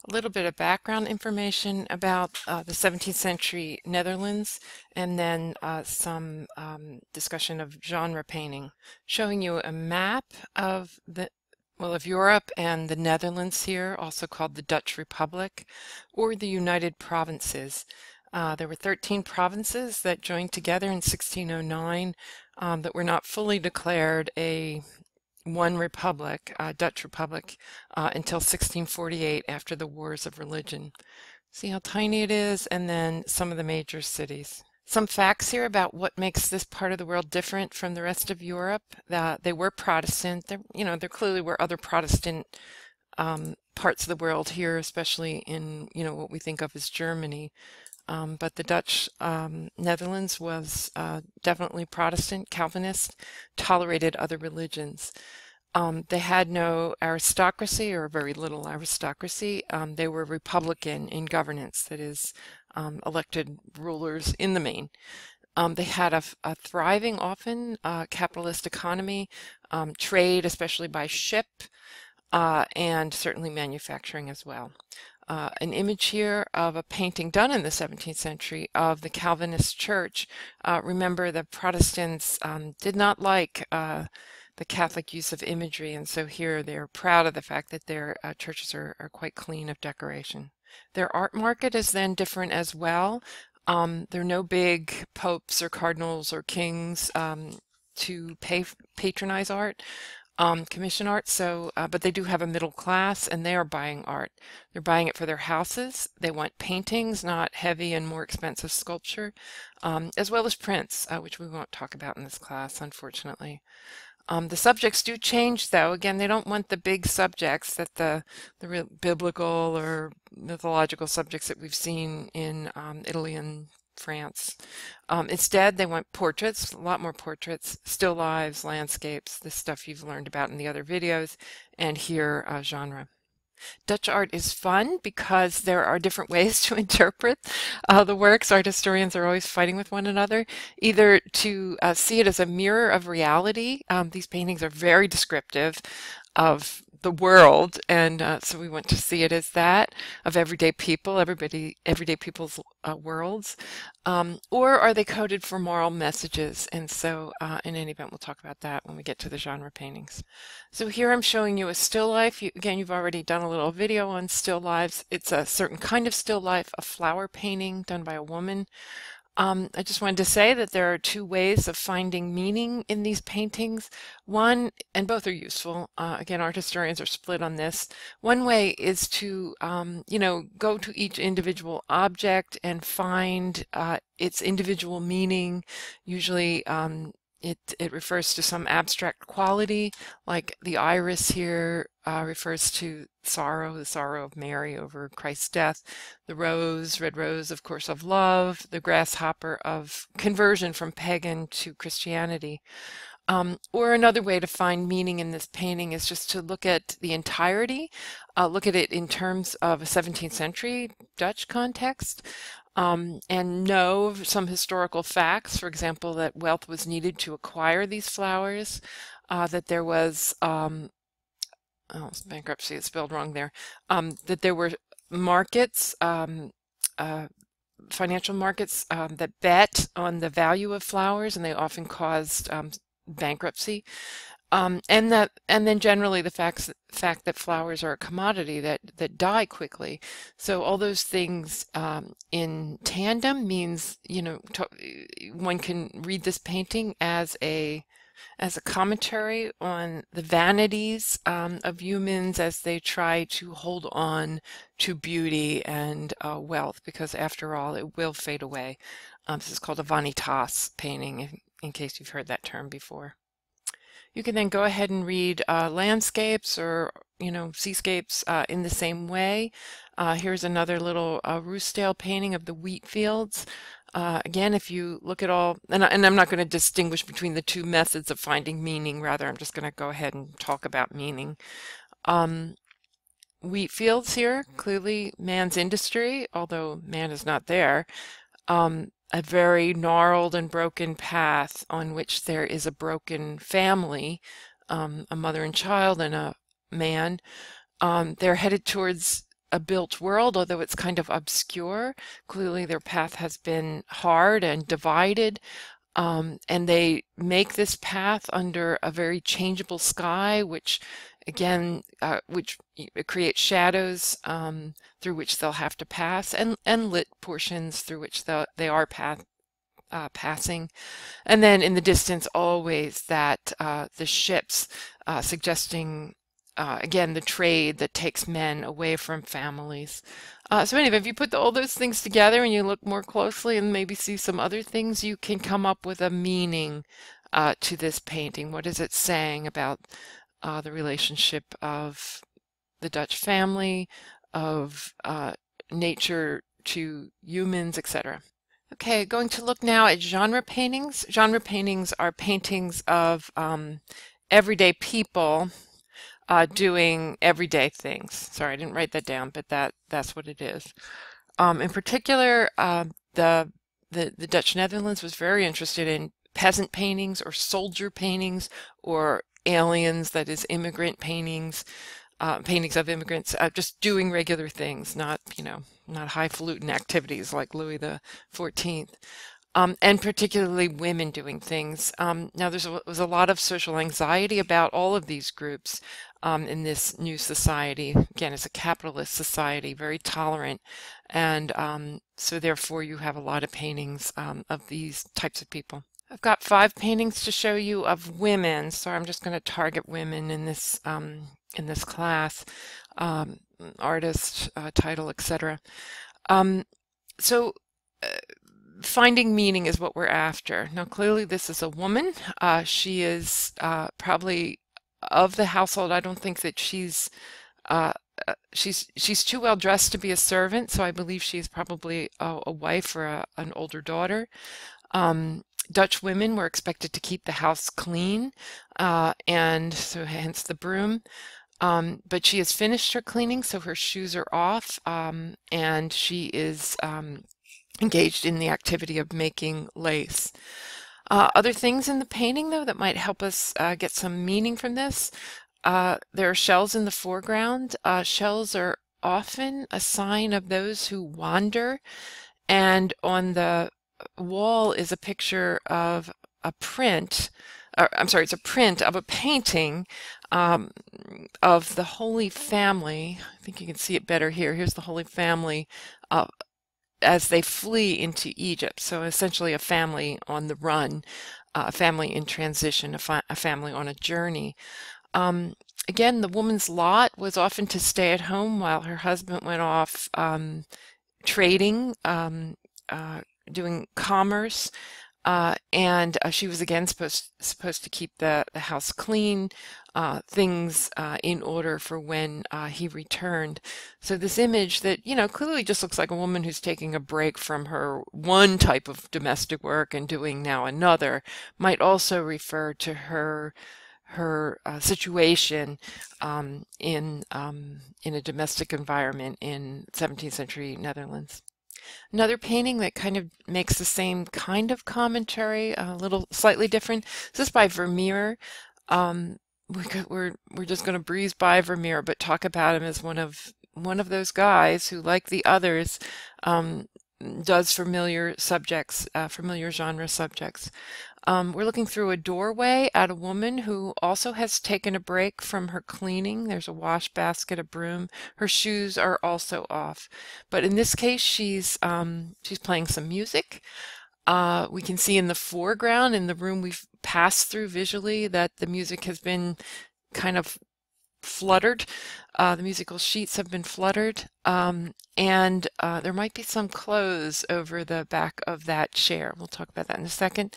A little bit of background information about the 17th century Netherlands, and then some discussion of genre painting, showing you a map of of Europe and the Netherlands here, also called the Dutch Republic or the United Provinces. There were 13 provinces that joined together in 1609 that were not fully declared a one republic, Dutch Republic, until 1648 after the Wars of Religion. See how tiny it is, and then some of the major cities. Some facts here about what makes this part of the world different from the rest of Europe. They were Protestant. There clearly were other Protestant parts of the world here, especially in what we think of as Germany. But the Dutch Netherlands was definitely Protestant, Calvinist, tolerated other religions. They had no aristocracy or very little aristocracy. They were republican in governance, that is, elected rulers in the main. They had a thriving, often capitalist economy, trade, especially by ship, and certainly manufacturing as well. An image here of a painting done in the 17th century of the Calvinist church. Remember, the Protestants did not like the Catholic use of imagery, and so here they're proud of the fact that their churches are quite clean of decoration. Their art market is then different as well. There are no big popes or cardinals or kings to patronize art, commission art. But they do have a middle class, and they are buying art. They're buying it for their houses. They want paintings, not heavy and more expensive sculpture, as well as prints, which we won't talk about in this class, unfortunately. The subjects do change, though. Again, they don't want the big subjects that the real biblical or mythological subjects that we've seen in Italy and France. Instead, they want portraits, a lot more portraits, still lives, landscapes, this stuff you've learned about in the other videos, and here genre. Dutch art is fun because there are different ways to interpret the works. Art historians are always fighting with one another, either to see it as a mirror of reality. These paintings are very descriptive of the world, and so we want to see it as that, of everyday people, everyday people's worlds. Or are they coded for moral messages? And so in any event, we'll talk about that when we get to the genre paintings. So here I'm showing you a still life. Again, you've already done a little video on still lives. It's a certain kind of still life, a flower painting done by a woman. I just wanted to say that there are two ways of finding meaning in these paintings. One, and both are useful. Again, art historians are split on this. One way is to, go to each individual object and find its individual meaning. Usually, it refers to some abstract quality, like the iris here refers to sorrow, the sorrow of Mary over Christ's death. The rose, red rose, of course, of love. The grasshopper of conversion from pagan to Christianity. Or another way to find meaning in this painting is just to look at the entirety, look at it in terms of a 17th century Dutch context. And know some historical facts, for example, that wealth was needed to acquire these flowers, that there was, bankruptcy is spelled wrong there, that there were markets, financial markets that bet on the value of flowers, and they often caused bankruptcy. And then generally the fact that flowers are a commodity that die quickly. So all those things in tandem means, one can read this painting as a commentary on the vanities of humans as they try to hold on to beauty and wealth, because after all, it will fade away. This is called a vanitas painting, in case you've heard that term before. You can then go ahead and read landscapes or, seascapes in the same way. Here's another little Ruysdael painting of the wheat fields. Again, if you look at all, and I'm not going to distinguish between the two methods of finding meaning, rather I'm just going to go ahead and talk about meaning. Wheat fields here, clearly man's industry, although man is not there. A very gnarled and broken path on which there is a broken family, a mother and child and a man. They're headed towards a built world, although it's kind of obscure. Clearly, their path has been hard and divided. And they make this path under a very changeable sky, which again, it creates shadows through which they'll have to pass, and lit portions through which they are passing. And then in the distance, always that the ships, suggesting again the trade that takes men away from families. So anyway, if you put all those things together and you look more closely and maybe see some other things, you can come up with a meaning to this painting. What is it saying about the relationship of the Dutch family, of nature to humans, etc.? Okay, going to look now at genre paintings. Genre paintings are paintings of everyday people doing everyday things. Sorry, I didn't write that down, but that's what it is. In particular, the Dutch Netherlands was very interested in peasant paintings or soldier paintings or aliens, that is, immigrant paintings, paintings of immigrants, just doing regular things, not not highfalutin activities like Louis the 14th. And particularly women doing things. Now, was a lot of social anxiety about all of these groups in this new society. Again, it's a capitalist society, very tolerant, and so therefore you have a lot of paintings of these types of people. I've got 5 paintings to show you of women, so I'm just going to target women in this class, artist, title, etc. So. Finding meaning is what we're after. Now, clearly this is a woman. She is probably of the household. I don't think that she's too well dressed to be a servant, so I believe she's probably a wife or an older daughter. Dutch women were expected to keep the house clean, and so hence the broom. But she has finished her cleaning, so her shoes are off, and she is engaged in the activity of making lace. Other things in the painting, though, that might help us get some meaning from this. There are shells in the foreground. Shells are often a sign of those who wander, and on the wall is a picture of a print, or, I'm sorry, it's a print of a painting of the Holy Family. I think you can see it better here. Here's the Holy Family as they flee into Egypt. So essentially a family on the run, a family in transition, a family on a journey. Again, the woman's lot was often to stay at home while her husband went off trading, doing commerce, and she was again supposed to keep the house clean, things in order for when he returned. So this image that, clearly just looks like a woman who's taking a break from her one type of domestic work and doing now another, might also refer to her situation in a domestic environment in 17th century Netherlands. Another painting that kind of makes the same kind of commentary, a little slightly different. This is by Vermeer. We're just going to breeze by Vermeer, but talk about him as one of those guys who, like the others, does familiar subjects, familiar genre subjects. We're looking through a doorway at a woman who also has taken a break from her cleaning. There's a wash basket, a broom. Her shoes are also off. But in this case, she's playing some music. We can see in the foreground, in the room we've passed through visually, that the music has been kind of fluttered. The musical sheets have been fluttered, and there might be some clothes over the back of that chair. We'll talk about that in a second.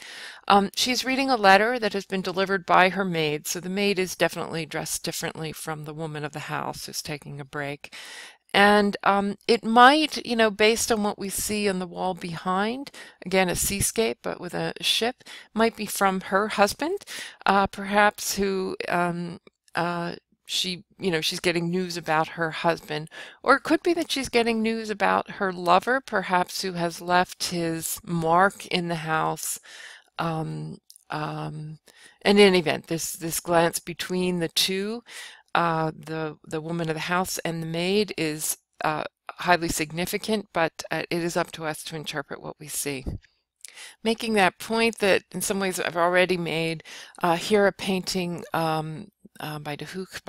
She's reading a letter that has been delivered by her maid, so the maid is definitely dressed differently from the woman of the house who's taking a break. And it might, based on what we see on the wall behind, again, a seascape, but with a ship, might be from her husband, perhaps, who she's getting news about her husband, or it could be that she's getting news about her lover, perhaps, who has left his mark in the house. And in any event, this glance between the two, the woman of the house and the maid, is highly significant, but it is up to us to interpret what we see. Making that point that in some ways I've already made, here a painting by De Hoek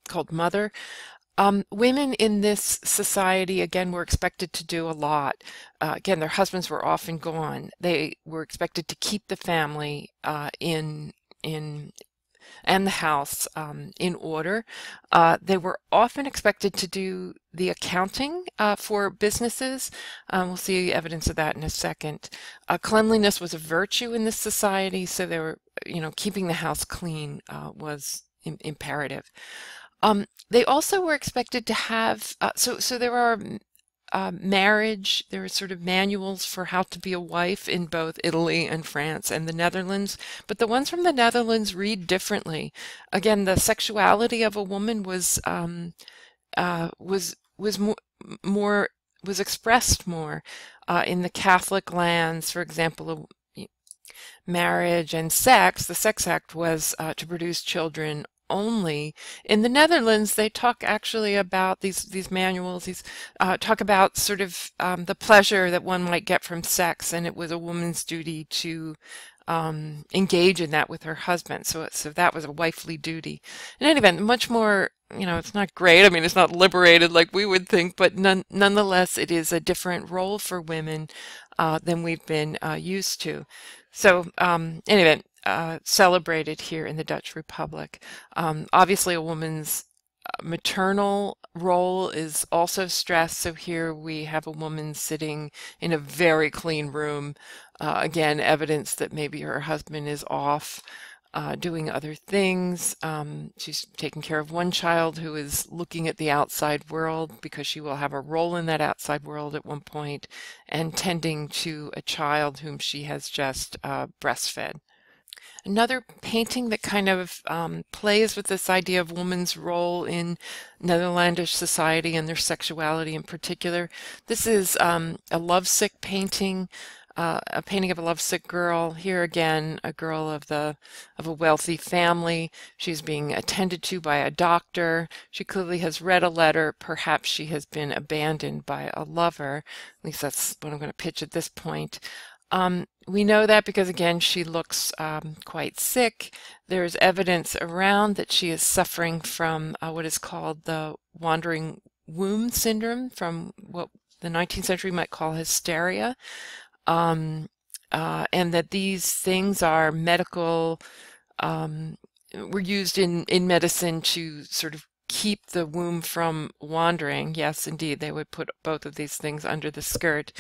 called Mother. Women in this society, again, were expected to do a lot. Again, their husbands were often gone. They were expected to keep the family in and the house in order. They were often expected to do the accounting for businesses. We'll see evidence of that in a second. Cleanliness was a virtue in this society, so they were, keeping the house clean was imperative. They also were expected to have, so there are marriage, there are sort of manuals for how to be a wife in both Italy and France and the Netherlands, but the ones from the Netherlands read differently. Again, the sexuality of a woman was expressed more in the Catholic lands. For example, marriage and sex, the Sex Act was to produce children only. In the Netherlands, they talk actually about these manuals, talk about sort of the pleasure that one might get from sex, and it was a woman's duty to engage in that with her husband. So that was a wifely duty. In any event, much more, it's not great. I mean, it's not liberated like we would think, but nonetheless, it is a different role for women than we've been used to. So anyway, celebrated here in the Dutch Republic. Obviously, a woman's maternal role is also stressed. So here we have a woman sitting in a very clean room. Again, evidence that maybe her husband is off doing other things. She's taking care of one child who is looking at the outside world because she will have a role in that outside world at one point, and tending to a child whom she has just breastfed. Another painting that kind of plays with this idea of woman's role in Netherlandish society and their sexuality in particular. This is a lovesick painting, a painting of a lovesick girl. Here again, a girl of a wealthy family. She's being attended to by a doctor. She clearly has read a letter. Perhaps she has been abandoned by a lover. At least that's what I'm going to pitch at this point. We know that because, again, she looks quite sick. There's evidence around that she is suffering from what is called the wandering womb syndrome, from what the 19th century might call hysteria, and that these things are medical, were used in medicine to sort of keep the womb from wandering. Yes, indeed, they would put both of these things under the skirt.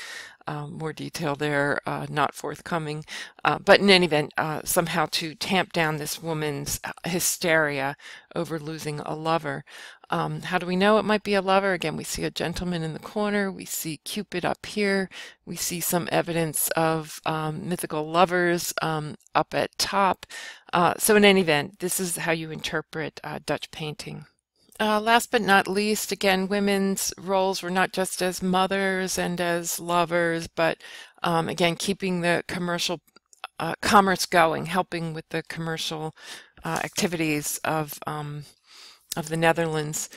More detail there, not forthcoming. But in any event, somehow to tamp down this woman's hysteria over losing a lover. How do we know it might be a lover? Again, we see a gentleman in the corner. We see Cupid up here. We see some evidence of mythical lovers up at top. So in any event, this is how you interpret Dutch painting. Last but not least, again, women's roles were not just as mothers and as lovers, but again, keeping the commerce going, helping with the commercial activities of the Netherlands.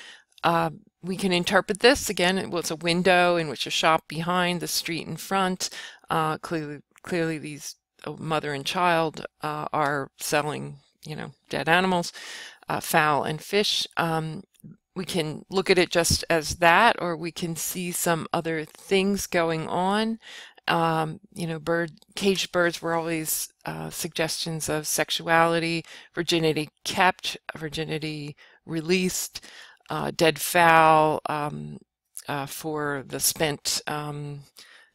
We can interpret this again. It's a window in which a shop behind, the street in front. Clearly, these mother and child are selling, dead animals. Fowl and fish. We can look at it just as that, or we can see some other things going on. Caged birds were always suggestions of sexuality, virginity kept, virginity released, dead fowl for the spent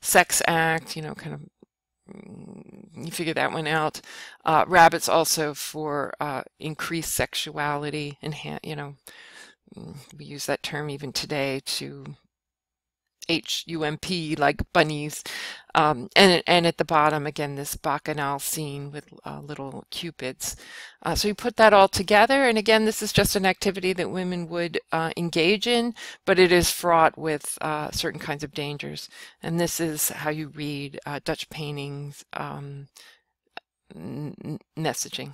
sex act, kind of. You figure that one out. Rabbits also for increased sexuality, and we use that term even today to HUMP, like bunnies. And at the bottom, again, this bacchanal scene with little cupids. So you put that all together, and again, this is just an activity that women would engage in, but it is fraught with certain kinds of dangers. And this is how you read Dutch paintings messaging.